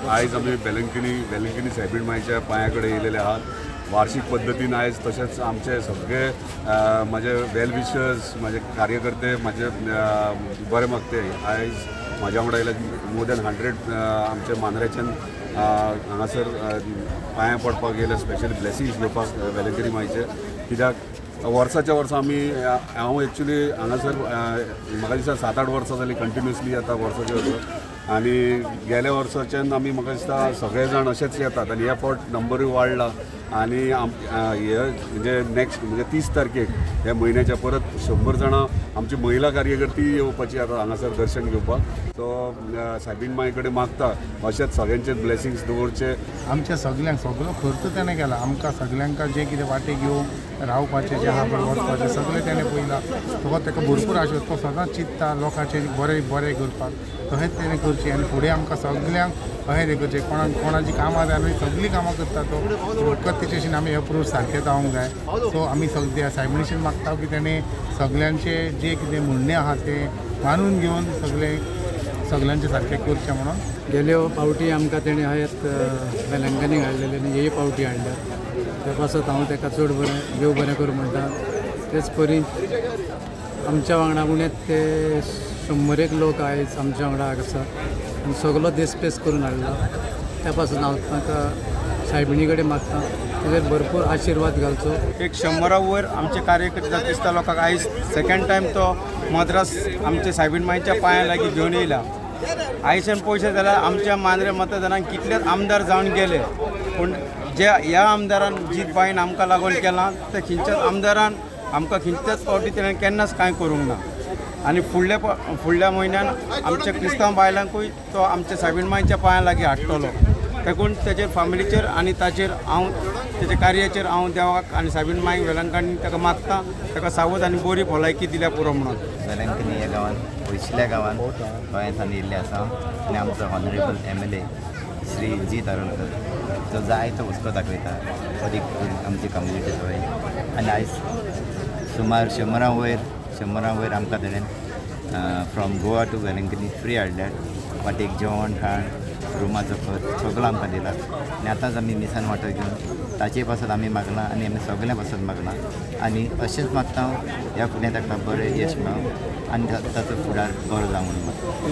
आयज आमी वेलंकनी सायबीण मांयच्या पांया कडेन येयलेले आहात। वार्षिक पद्दतीन आयज तशेंच आमचे सगळे म्हाजे वेल विशर्स, म्हाजे कार्यकर्ते, म्हाजे बरे मागते आयज म्हाज्या वांगडा येयले मोर दॅन 100 आमचे मांद्रेच्यान हांगासर पांया पडपाक येयले, स्पेशली ब्लेसिंग्स घेवपाक वेलंकनी मांयचे। कित्याक वर्साच्या वर्सा आमी हांव एक्चुली हांगासर म्हाका दिसता 7-8 वर्सां जालीं कंटिन्युअसली येता वर्साच्या वर्सा, आनी गेल्या वर्साच्यान आमी म्हाका दिसता सगळे जाण अशेच येतात आनी ह्या फावट नंबरूय वाडला आनी हे म्हणजे नेक्स्ट म्हणजे 30 तारखेक ह्या म्हयन्याच्या परत 100 जाणां आमची महिला कार्यकर्ती येवपाची आतां हांगासर दर्शन घेवपाक। सो सायबीण मांय कडेन मागता अशेंच सगळ्यांचे ब्लेसिंग्स दवरचे। आमच्या सगळ्यांक सगळो खर्च ताणें केला, आमकां सगळ्यांक जे कितें वाटेक येवं रावपाचें जें आहा पळय वचपाचें सगळें ताणें पयलां। तो ताका भरपूर आशा तो सदांच चिंतता लोकांचें बरें करपाक, तशेंच ताणें करचें आनी फुडें आमकां सगळ्यांक अशें हें करचें। कोणाची कामां जाय आमी सगळीं कामां करता तो फकत तेचेशीन आमी अप्रोच सारकें जावंक जाय। सो आमी सगळे सायबिणीशीन मागता की ताणें सगळ्यांचे जे कितें म्हणणें आहा ते मानून घेवन सगळ्यांचे सारकें करचें म्हणून। गेल्यो पावटी आमकां तेणें आयत वेलंकनीक हाडलेले आनी हे पावटी हाडल्या, त्या पासत हांव ताका चड बरें देव बरें करूं म्हणटा। तेच परी आमच्या वांगडा उणें ते 100 लोक आयज आमच्या वांगडा आसा आनी सगळो देसपेस करून हाडला। त्या पासून हांव ताका सायबिणी कडेन मागता ताचेर भरपूर आशिर्वाद घालचो। एक 100 वयर आमचे कार्यकर्ते क्रिस्तांव लोकांक आयज सेकंड टायम तो मद्रास आमचे सायबीण मांयच्या पांया लागीं घेवन येयला। आयच्यान पयशे जाल्यार आमच्या मांद्रे मतदारांक कितलेच आमदार जावन गेले, पूण ह्या आमदारान जीत बाईन आमकां लागून केलां ते खंयच्याच आमदारान आमकां खंयच्याच फावटी तेणें केन्नाच कांय करूंक ना। आनी फुडल्या म्हयन्यान आमच्या क्रिस्तांव बायलांकूय तो आमच्या सायबीण मांयच्या पांया लागीं हाडटलो। देखून तेजे फॅमिलीचेर आनी ताचेर हांव तेजे कार्याचेर हांव देवाक आनी सायबीण मांय वेलंकनी ताका मागता ताका सावध आनी बरी भलायकी दिल्या पुरो म्हणून। वेलंकनी ह्या गांवांत पयसल्या गांवांत गोंयांतल्यान येयल्ले आसा आनी आमचो ऑनरेबल MLA श्री जी तळवळकर जो जायतो हुस्को दाखयता अदीक आमची कम्युनिटी सवय। आनी आयज सुमार 100 वयर आमकां तेणें from Goa to Velankanni free हाडल्यात। वाटेक जेवण खाण रुमाचो खर्च सगळो आमकां दिला आनी आतांच आमी मिसान वांटो घेवन ताचे पासत आमी मागला आनी आमी सगळ्या पासत मागला आनी अशेंच मागता ह्या फुडें ताका बरें यश मेळों आनी ताचो फुडार बरो जावं म्हणून मागता।